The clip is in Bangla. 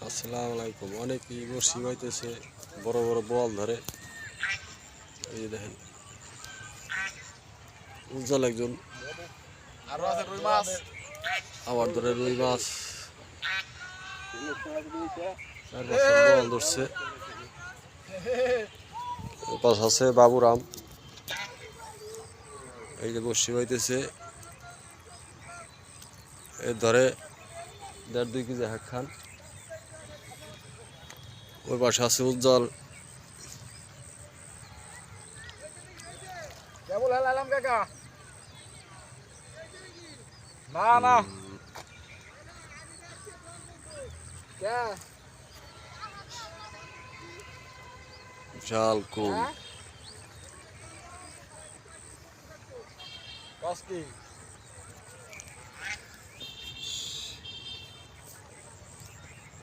আসসালামু আলাইকুম। অনেকেই বড়শি বাইতেছে, বড় বড় বোয়াল ধরে। এই যে দেখেন, উজ্জ্বল একজন আবার ধরে রুই মাছ, 4-5টা বোয়াল ধরছে। পাশ আছে বাবুরাম, এই যে বড়শি বাইতেছে, এর ধরে 1.5-2 কেজি হাঁক খান। ওই পাশে আছে উজ্জ্বল। না না বিশাল কুল। কষ্টি